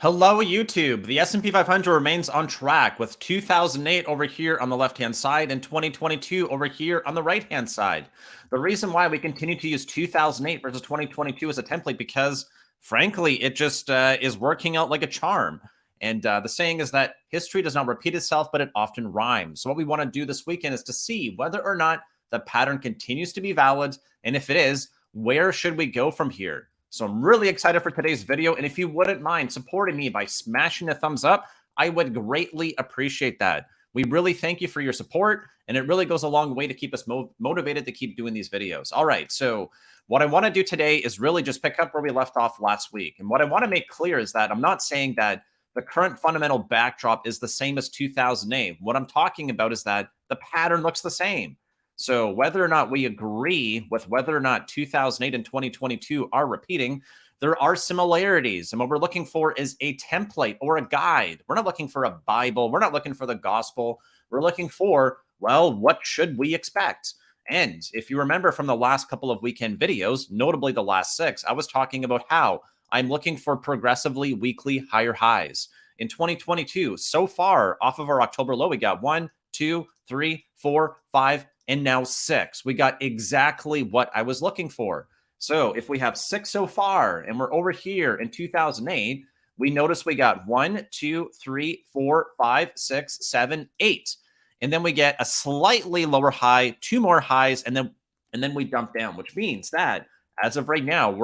Hello, YouTube. The S&P 500 remains on track with 2008 over here on the left-hand side and 2022 over here on the right-hand side. The reason why we continue to use 2008 versus 2022 as a template because, frankly, it just is working out like a charm. And the saying is that history does not repeat itself, but it often rhymes. So what we want to do this weekend is to see whether or not the pattern continues to be valid. And if it is, where should we go from here? So I'm really excited for today's video. And if you wouldn't mind supporting me by smashing a thumbs up, I would greatly appreciate that. We really thank you for your support, and it really goes a long way to keep us motivated to keep doing these videos. All right, so what I want to do today is really just pick up where we left off last week. And what I want to make clear is that I'm not saying that the current fundamental backdrop is the same as 2008. What I'm talking about is that the pattern looks the same. So whether or not we agree with whether or not 2008 and 2022 are repeating, there are similarities. And what we're looking for is a template or a guide. We're not looking for a Bible. We're not looking for the gospel. We're looking for, well, what should we expect? And if you remember from the last couple of weekend videos, notably the last 6, I was talking about how I'm looking for progressively weekly higher highs. In 2022, so far off of our October low, we got 1, 2, 3, 4, 5, and now 6. We got exactly what I was looking for. So if we have 6 so far and we're over here in 2008, we notice we got 1, 2, 3, 4, 5, 6, 7, 8. And then we get a slightly lower high, 2 more highs, and then we dump down, which means that as of right now,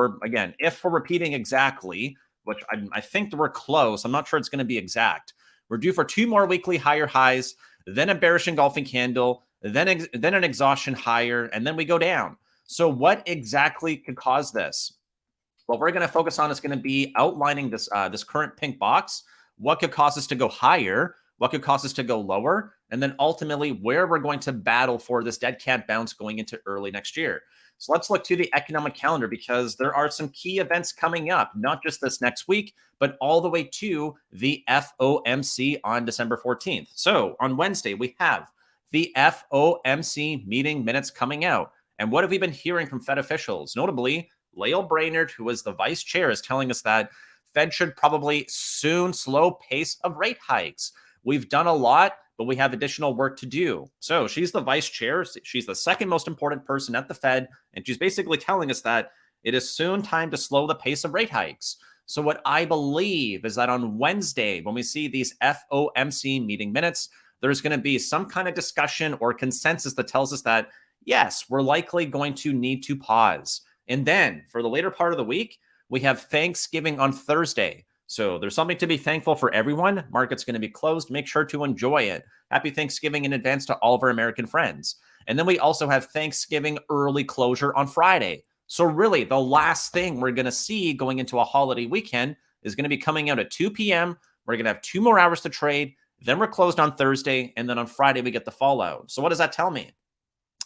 if we're repeating exactly, which I think that we're close, I'm not sure it's going to be exact. We're due for 2 more weekly higher highs, then a bearish engulfing candle, then an exhaustion higher, and then we go down. So what exactly could cause this? What we're going to focus on is going to be outlining this current pink box, what could cause us to go higher, what could cause us to go lower, and then ultimately where we're going to battle for this dead cat bounce going into early next year. So let's look to the economic calendar because there are some key events coming up, not just this next week, but all the way to the FOMC on December 14th. So on Wednesday, we have the FOMC meeting minutes coming out. And what have we been hearing from Fed officials? Notably, Lael Brainerd, who is the vice chair, is telling us that Fed should probably soon slow pace of rate hikes. We've done a lot, but we have additional work to do. So she's the vice chair. She's the second most important person at the Fed. And she's basically telling us that it is soon time to slow the pace of rate hikes. So what I believe is that on Wednesday, when we see these FOMC meeting minutes, there's going to be some kind of discussion or consensus that tells us that, yes, we're likely going to need to pause. And then for the later part of the week, we have Thanksgiving on Thursday. So there's something to be thankful for everyone. Market's going to be closed. Make sure to enjoy it. Happy Thanksgiving in advance to all of our American friends. And then we also have Thanksgiving early closure on Friday. So really, the last thing we're going to see going into a holiday weekend is going to be coming out at 2 p.m. We're going to have 2 more hours to trade. Then we're closed on Thursday, and then on Friday, we get the fallout. So what does that tell me?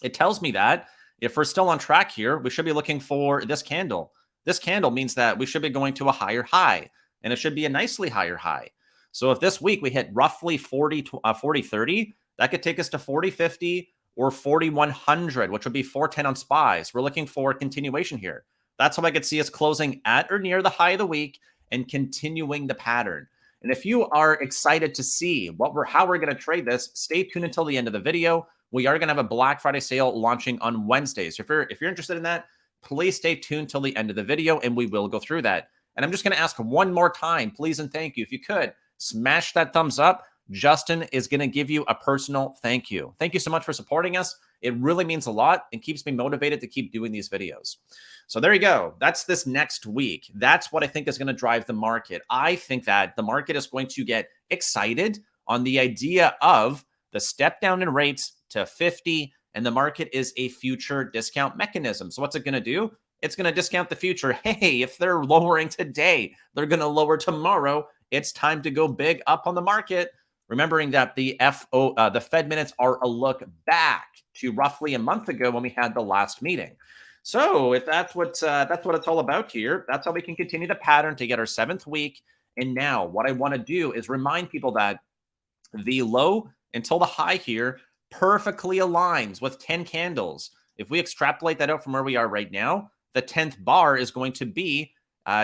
It tells me that if we're still on track here, we should be looking for this candle. This candle means that we should be going to a higher high, and it should be a nicely higher high. So if this week we hit roughly 40-30, that could take us to 40-50 or 4100, which would be 410 on SPYs. We're looking for a continuation here. That's how I could see us closing at or near the high of the week and continuing the pattern. And if you are excited to see how we're going to trade this, stay tuned until the end of the video. We are going to have a Black Friday sale launching on Wednesdays. So if you're interested in that, please stay tuned till the end of the video, and we will go through that. And I'm just going to ask one more time, please and thank you. If you could, smash that thumbs up. Justin is going to give you a personal thank you. Thank you so much for supporting us. It really means a lot and keeps me motivated to keep doing these videos. So there you go. That's this next week. That's what I think is going to drive the market. I think that the market is going to get excited on the idea of the step down in rates to 50, and the market is a future discount mechanism. So what's it going to do? It's going to discount the future. Hey, if they're lowering today, they're going to lower tomorrow. It's time to go big up on the market. Remembering that the Fed minutes are a look back to roughly a month ago when we had the last meeting. So if that's what it's all about here, that's how we can continue the pattern to get our 7th week. And now what I want to do is remind people that the low until the high here perfectly aligns with 10 candles. If we extrapolate that out from where we are right now, the 10th bar is going to be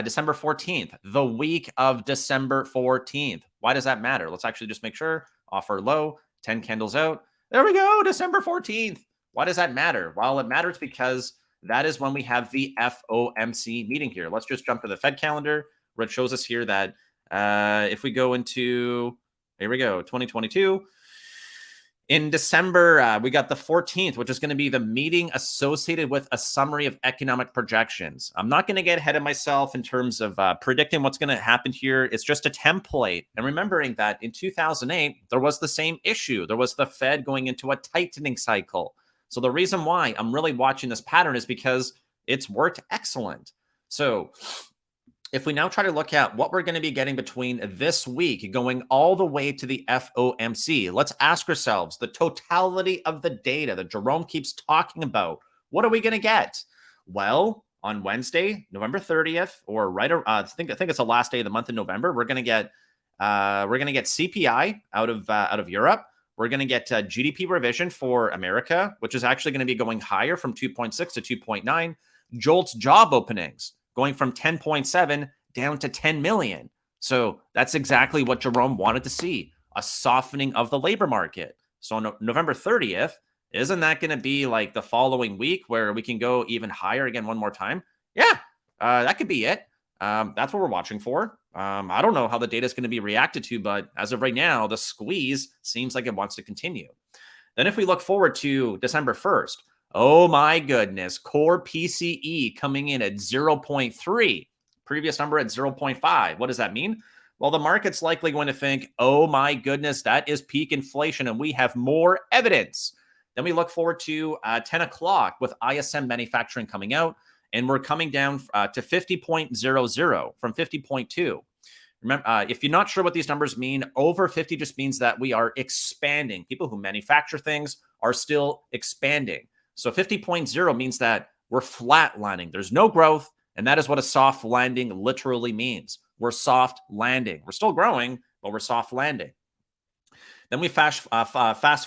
December 14th, the week of December 14th. Why does that matter? Let's actually just make sure. Offer low, 10 candles out. There we go, December 14th. Why does that matter? Well, it matters because that is when we have the FOMC meeting here. Let's just jump to the Fed calendar where it shows us here that if we go into, here we go, 2022. In December, we got the 14th, which is going to be the meeting associated with a summary of economic projections. I'm not going to get ahead of myself in terms of predicting what's going to happen here. It's just a template. And remembering that in 2008, there was the same issue. There was the Fed going into a tightening cycle. So the reason why I'm really watching this pattern is because it's worked excellent. So if we now try to look at what we're going to be getting between this week going all the way to the FOMC, let's ask ourselves the totality of the data that Jerome keeps talking about. What are we going to get? Well, on Wednesday, November 30th, or I think it's the last day of the month in November, we're going to get CPI out of Europe. We're going to get GDP revision for America, which is actually going to be going higher from 2.6 to 2.9. JOLTS job openings going from 10.7 down to 10 million. So that's exactly what Jerome wanted to see, a softening of the labor market. So on November 30th, isn't that going to be like the following week where we can go even higher again one more time? Yeah, that could be it. That's what we're watching for. I don't know how the data is going to be reacted to, but as of right now, the squeeze seems like it wants to continue. Then if we look forward to December 1st, oh my goodness, core PCE coming in at 0.3, previous number at 0.5. What does that mean? Well, the market's likely going to think, oh my goodness, that is peak inflation and we have more evidence. Then we look forward to 10 o'clock with ISM manufacturing coming out, and we're coming down to 50.00 from 50.2. Remember, if you're not sure what these numbers mean, over 50 just means that we are expanding. People who manufacture things are still expanding. So 50.0 means that we're flatlining. There's no growth, and that is what a soft landing literally means. We're soft landing. We're still growing, but we're soft landing. Then we fast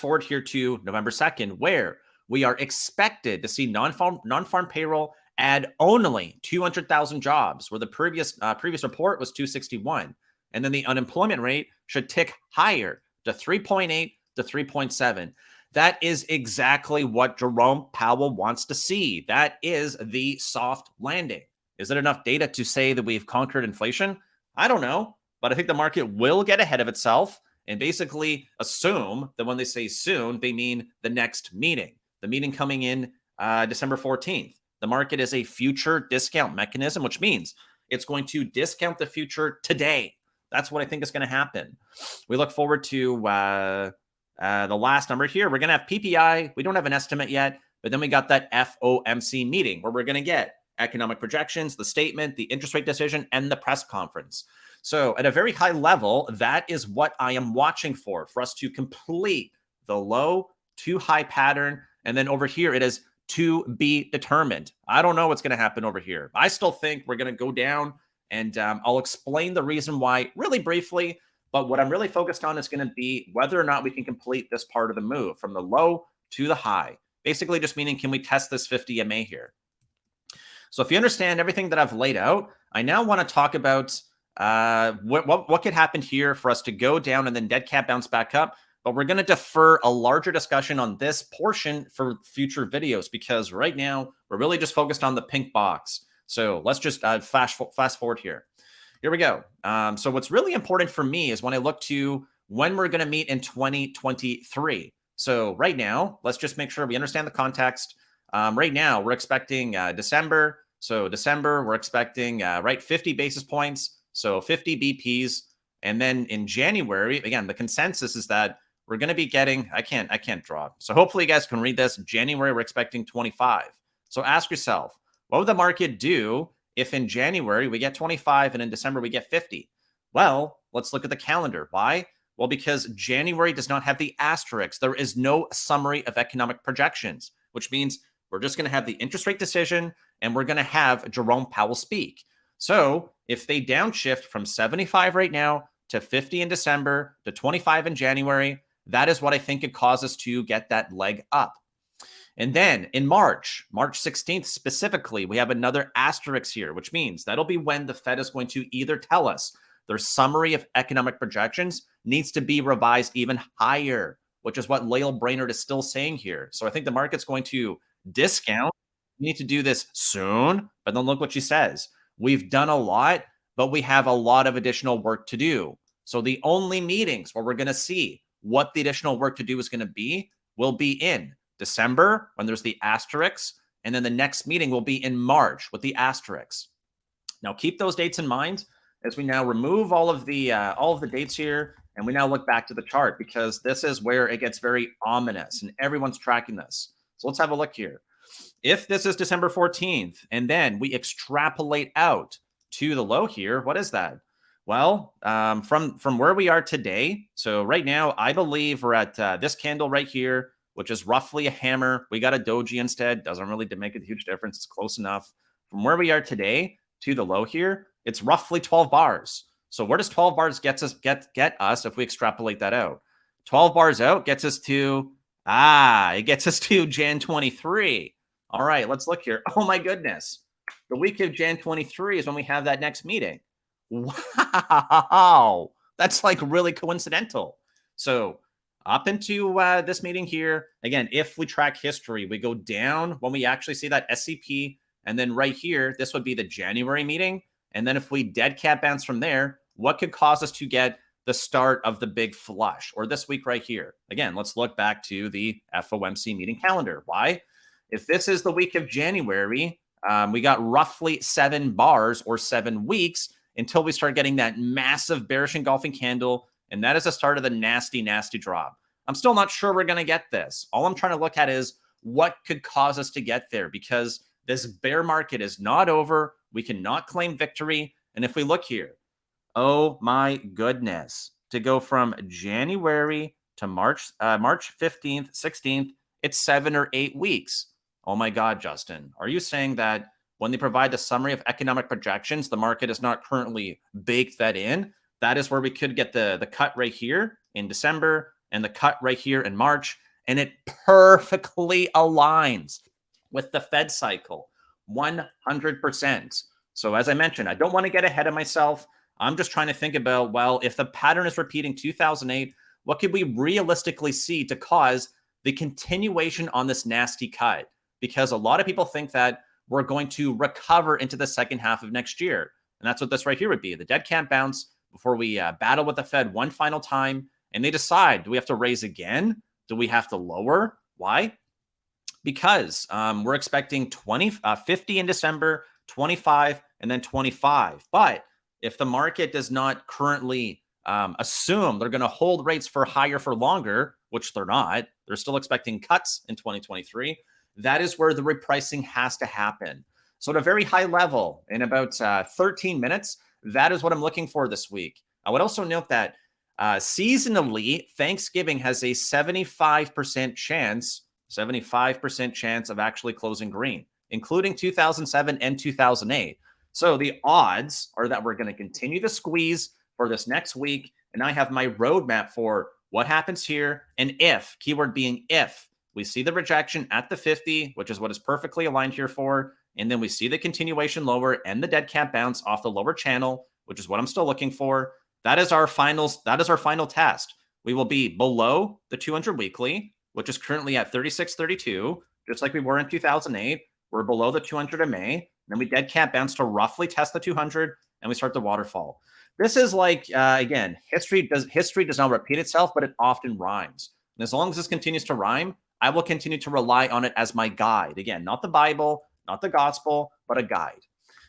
forward here to November 2nd, where we are expected to see non-farm payroll add only 200,000 jobs, where the previous report was 261. And then the unemployment rate should tick higher to 3.8 to 3.7. That is exactly what Jerome Powell wants to see. That is the soft landing. Is it enough data to say that we've conquered inflation? I don't know, but I think the market will get ahead of itself and basically assume that when they say soon, they mean the next meeting, the meeting coming in December 14th. The market is a future discount mechanism, which means it's going to discount the future today. That's what I think is going to happen. We look forward to the last number here. We're going to have PPI. We don't have an estimate yet, but then we got that FOMC meeting where we're going to get economic projections, the statement, the interest rate decision, and the press conference. So at a very high level, that is what I am watching for us to complete the low to high pattern. And then over here, it is to be determined. I don't know what's going to happen over here. I still think we're going to go down, and I'll explain the reason why really briefly. But what I'm really focused on is going to be whether or not we can complete this part of the move from the low to the high. Basically just meaning, can we test this 50 MA here? So if you understand everything that I've laid out, I now want to talk about what could happen here for us to go down and then dead cat bounce back up. But we're going to defer a larger discussion on this portion for future videos, because right now we're really just focused on the pink box. So let's just fast forward here. Here we go. So what's really important for me is when I look to when we're going to meet in 2023. So right now, let's just make sure we understand the context. Right now, we're expecting December. So December, we're expecting 50 basis points. So 50 BPs. And then in January, again, the consensus is that we're going to be getting, I can't draw. So hopefully you guys can read this. January, we're expecting 25. So ask yourself, what would the market do if in January we get 25 and in December we get 50? Well, let's look at the calendar. Why? Well, because January does not have the asterisks. There is no summary of economic projections, which means we're just going to have the interest rate decision and we're going to have Jerome Powell speak. So if they downshift from 75 right now to 50 in December to 25 in January, that is what I think could cause us to get that leg up. And then in March 16th specifically, we have another asterisk here, which means that'll be when the Fed is going to either tell us their summary of economic projections needs to be revised even higher, which is what Lael Brainerd is still saying here. So I think the market's going to discount. We need to do this soon. But then look what she says. We've done a lot, but we have a lot of additional work to do. So the only meetings where we're going to see what the additional work to do is going to be will be in December when there's the asterisks, and then the next meeting will be in March with the asterisks. Now keep those dates in mind as we now remove all of the dates here, and we now look back to the chart, because this is where it gets very ominous and everyone's tracking this. So let's have a look here. If this is December 14th, and then we extrapolate out to the low here, what is that? Well, from where we are today, so right now, I believe we're at this candle right here, which is roughly a hammer. We got a doji instead. Doesn't really make a huge difference. It's close enough. From where we are today to the low here, it's roughly 12 bars. So where does 12 bars get us if we extrapolate that out? 12 bars out gets us to, it gets us to Jan 23. All right, let's look here. Oh my goodness. The week of Jan 23 is when we have that next meeting. Wow. That's like really coincidental. So up into this meeting here, again, if we track history, we go down when we actually see that SCP. And then right here, this would be the January meeting. And then if we dead cat bounce from there, what could cause us to get the start of the big flush, or this week right here? Again, let's look back to the FOMC meeting calendar. Why? If this is the week of January, we got roughly 7 bars or 7 weeks until we start getting that massive bearish engulfing candle. And that is the start of the nasty, nasty drop. I'm still not sure we're going to get this. All I'm trying to look at is what could cause us to get there, because this bear market is not over. We cannot claim victory. And if we look here, oh my goodness, to go from January to March 15th, 16th, it's 7 or 8 weeks. Oh my God, Justin, are you saying that when they provide the summary of economic projections, the market is not currently baked that in? That is where we could get the cut right here in December and the cut right here in March. And it perfectly aligns with the Fed cycle, 100%. So as I mentioned, I don't want to get ahead of myself. I'm just trying to think about, well, if the pattern is repeating 2008, what could we realistically see to cause the continuation on this nasty cut? Because a lot of people think that we're going to recover into the second half of next year. And that's what this right here would be. The dead cat bounce before we battle with the Fed one final time. And they decide, do we have to raise again? Do we have to lower? Why? Because we're expecting 50 in December, 25, and then 25. But if the market does not currently assume they're going to hold rates for higher for longer, which they're not, they're still expecting cuts in 2023, that is where the repricing has to happen. So at a very high level, in about 13 minutes, that is what I'm looking for this week. I would also note that seasonally, Thanksgiving has a 75% chance of actually closing green, including 2007 and 2008. So the odds are that we're going to continue to squeeze for this next week. And I have my roadmap for what happens here. And if, keyword being if, we see the rejection at the 50, which is what is perfectly aligned here for, and then we see the continuation lower and the dead cat bounce off the lower channel, which is what I'm still looking for. That is our final test. We will be below the 200 weekly, which is currently at 36.32, just like we were in 2008. We're below the 200 in May. Then we dead cat bounce to roughly test the 200, and we start the waterfall. This is like, again, history does not repeat itself, but it often rhymes. And as long as this continues to rhyme, I will continue to rely on it as my guide. Again, not the Bible, not the gospel, but a guide.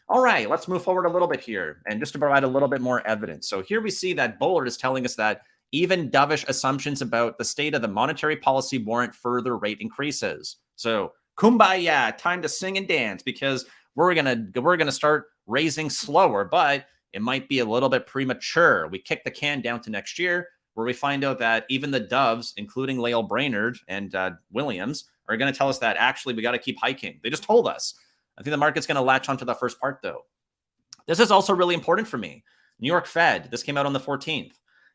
All right, let's move forward a little bit here, and just to provide a little bit more evidence. So here we see that Bullard is telling us that even dovish assumptions about the state of the monetary policy warrant further rate increases. So kumbaya, time to sing and dance, because we're gonna start raising slower, but it might be a little bit premature. We kick the can down to next year, where we find out that even the doves, including Lael Brainerd and Williams, are going to tell us that actually we got to keep hiking. They just told us. I think the market's going to latch onto the first part, though. This is also really important for me. New York Fed, this came out on the 14th.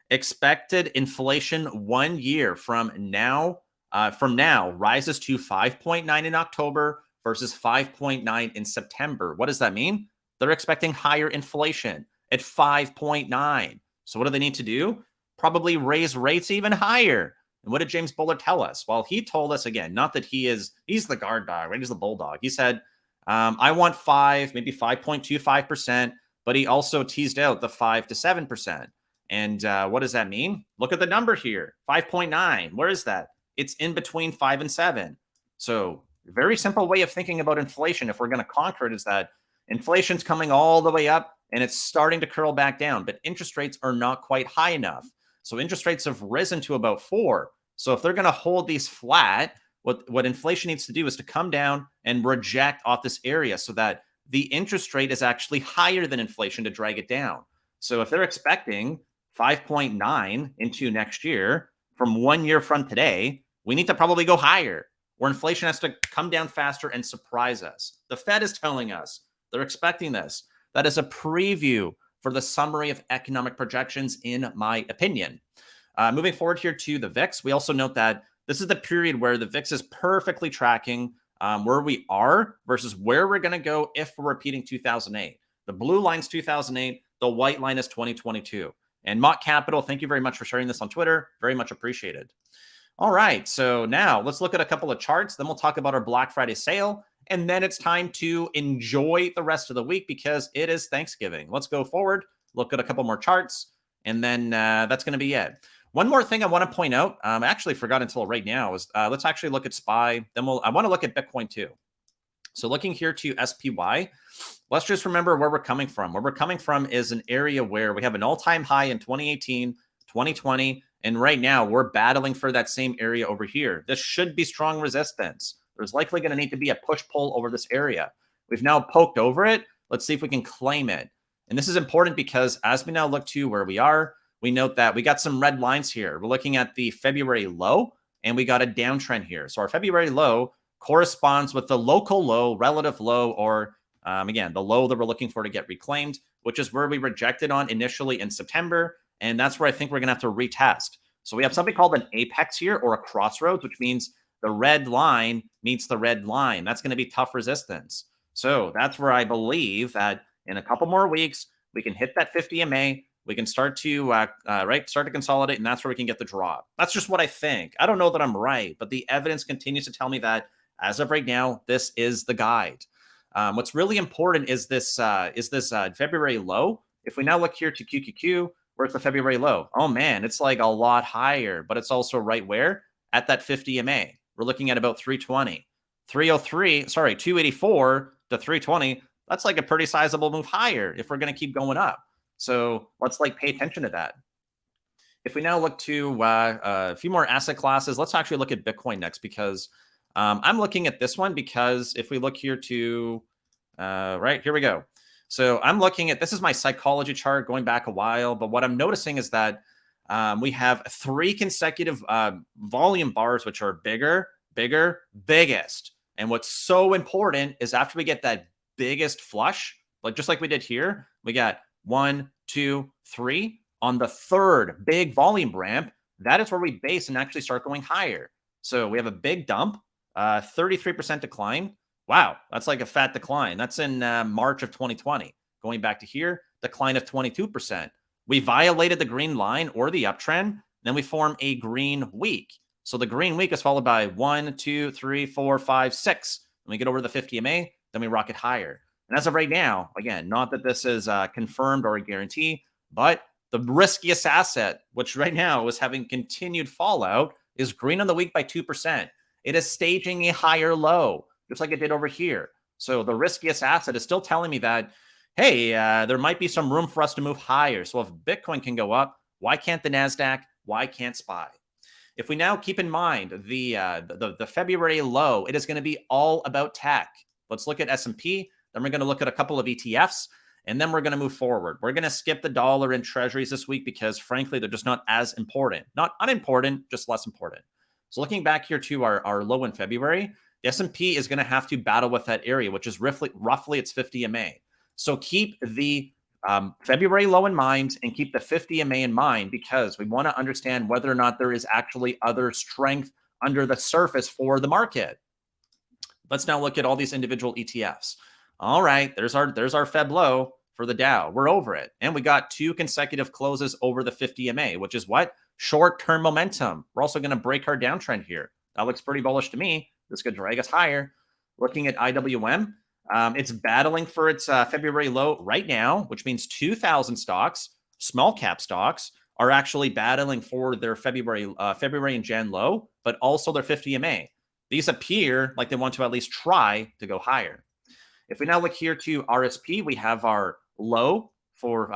Expected inflation 1 year from now from now rises to 5.9 in October versus 5.9 in September. What does that mean? They're expecting higher inflation at 5.9. So what do they need to do? Probably raise rates even higher. And what did James Bullard tell us? Well, he told us again, not that he's the guard dog, right? He's the bulldog. He said, I want 5, maybe 5.25%, but he also teased out the 5 to 7%. And what does that mean? Look at the number here, 5.9. Where is that? It's in between 5 and 7. So very simple way of thinking about inflation, if we're going to conquer it, is that inflation's coming all the way up and it's starting to curl back down, but interest rates are not quite high enough. So interest rates have risen to about 4. So if they're going to hold these flat, what inflation needs to do is to come down and reject off this area so that the interest rate is actually higher than inflation to drag it down. So if they're expecting 5.9 into next year from 1 year from today, we need to probably go higher, where inflation has to come down faster and surprise us. The Fed is telling us they're expecting this. That is a preview for the summary of economic projections, in my opinion. Moving forward here to the VIX, we also note that this is the period where the VIX is perfectly tracking where we are versus where we're going to go if we're repeating 2008. The blue line's 2008, the white line is 2022. And Mott Capital, thank you very much for sharing this on Twitter. Very much appreciated. All right, so now let's look at a couple of charts. Then we'll talk about our Black Friday sale. And then it's time to enjoy the rest of the week because it is Thanksgiving. Let's go forward, look at a couple more charts, and then that's going to be it. One more thing I want to point out, I actually forgot until right now, is let's actually look at SPY. Then I want to look at Bitcoin too. So looking here to SPY, let's just remember where we're coming from. Where we're coming from is an area where we have an all-time high in 2018, 2020, and right now we're battling for that same area over here. This should be strong resistance. There's likely going to need to be a push-pull over this area. We've now poked over it. Let's see if we can claim it. And this is important because as we now look to where we are, we note that we got some red lines here. We're looking at the February low, and we got a downtrend here. So our February low corresponds with the local low, relative low, or again, the low that we're looking for to get reclaimed, which is where we rejected on initially in September. And that's where I think we're going to have to retest. So we have something called an apex here, or a crossroads, which means the red line meets the red line. That's going to be tough resistance. So that's where I believe that in a couple more weeks, we can hit that 50 MA. We can start to start to consolidate, and that's where we can get the drop. That's just what I think. I don't know that I'm right, but the evidence continues to tell me that as of right now, this is the guide. What's really important is this February low. If we now look here to QQQ, where's the February low? Oh man, it's like a lot higher, but it's also right where? At that 50 MA. We're looking at about 320. 284 to 320. That's like a pretty sizable move higher if we're going to keep going up. So let's pay attention to that. If we now look to a few more asset classes, let's actually look at Bitcoin next because I'm looking at this one because if we look here to, right, here we go. So I'm looking at, this is my psychology chart going back a while, but what I'm noticing is that we have 3 consecutive volume bars, which are bigger, bigger, biggest. And what's so important is after we get that biggest flush, just like we did here, we got 1, 2, 3. On the third big volume ramp, that is where we base and actually start going higher. So we have a big dump, 33% decline. Wow, that's like a fat decline. That's in March of 2020. Going back to here, decline of 22%. We violated the green line or the uptrend, then we form a green week. So the green week is followed by 1, 2, 3, 4, 5, 6. When we get over the 50 MA, then we rocket higher. And as of right now, again, not that this is confirmed or a guarantee, but the riskiest asset, which right now is having continued fallout, is green on the week by 2%. It is staging a higher low, just like it did over here. So the riskiest asset is still telling me that, hey, there might be some room for us to move higher. So if Bitcoin can go up, why can't the NASDAQ? Why can't SPY? If we now keep in mind the February low, it is going to be all about tech. Let's look at S&P. Then we're going to look at a couple of ETFs, and then we're going to move forward. We're going to skip the dollar and treasuries this week because, frankly, they're just not as important. Not unimportant, just less important. So looking back here to our low in February, the S&P is going to have to battle with that area, which is roughly its 50 MA. So keep the February low in mind and keep the 50 MA in mind because we want to understand whether or not there is actually other strength under the surface for the market. Let's now look at all these individual ETFs. All right, there's our Feb low for the Dow. We're over it. And we got 2 consecutive closes over the 50 MA, which is what? Short-term momentum. We're also going to break our downtrend here. That looks pretty bullish to me. This could drag us higher. Looking at IWM, it's battling for its February low right now, which means 2,000 stocks, small cap stocks, are actually battling for their February and Jan low, but also their 50 MA. These appear like they want to at least try to go higher. If we now look here to RSP, we have our low for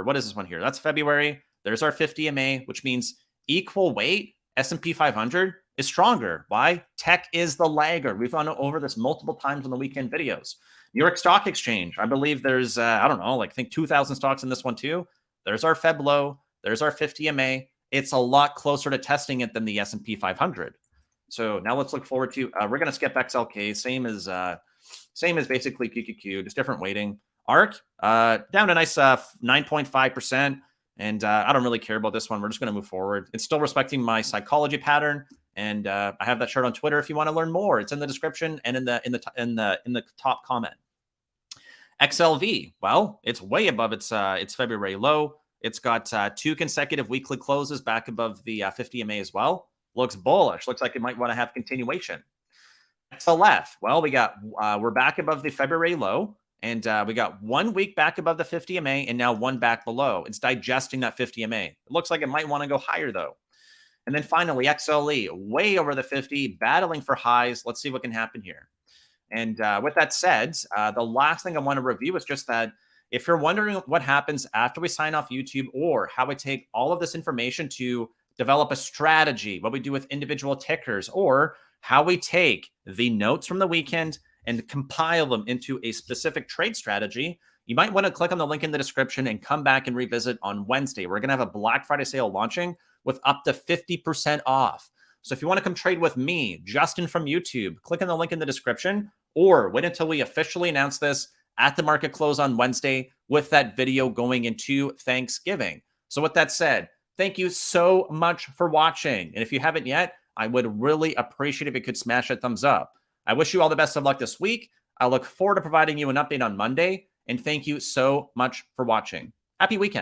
what is this one here? That's February. There's our 50 MA, which means equal weight S&P 500 is stronger. Why? Tech is the laggard. We've gone over this multiple times on the weekend videos. New York Stock Exchange, I believe there's, I don't know, like I think 2,000 stocks in this one too. There's our Feb low. There's our 50 MA. It's a lot closer to testing it than the S&P 500. So now let's look forward to, we're going to skip XLK, same as basically QQQ, just different weighting. ARC, down a nice 9.5%. And I don't really care about this one. We're just going to move forward. It's still respecting my psychology pattern. And I have that chart on Twitter if you want to learn more. It's in the description and in the top comment. XLV, well, it's way above its February low. It's got 2 consecutive weekly closes back above the 50 MA as well. Looks bullish. Looks like it might want to have continuation. XLF, well, we're back above the February low, and we got 1 week back above the 50 MA, and now 1 back below. It's digesting that 50 MA. It looks like it might want to go higher though. And then finally, XLE, way over the 50, battling for highs. Let's see what can happen here. And with that said, the last thing I want to review is just that if you're wondering what happens after we sign off YouTube, or how we take all of this information to develop a strategy, what we do with individual tickers, or how we take the notes from the weekend and compile them into a specific trade strategy, you might want to click on the link in the description and come back and revisit on Wednesday. We're going to have a Black Friday sale launching with up to 50% off. So if you want to come trade with me, Justin from YouTube, click on the link in the description, or wait until we officially announce this at the market close on Wednesday with that video going into Thanksgiving. So with that said, thank you so much for watching. And if you haven't yet, I would really appreciate if you could smash that thumbs up. I wish you all the best of luck this week. I look forward to providing you an update on Monday. And thank you so much for watching. Happy weekend.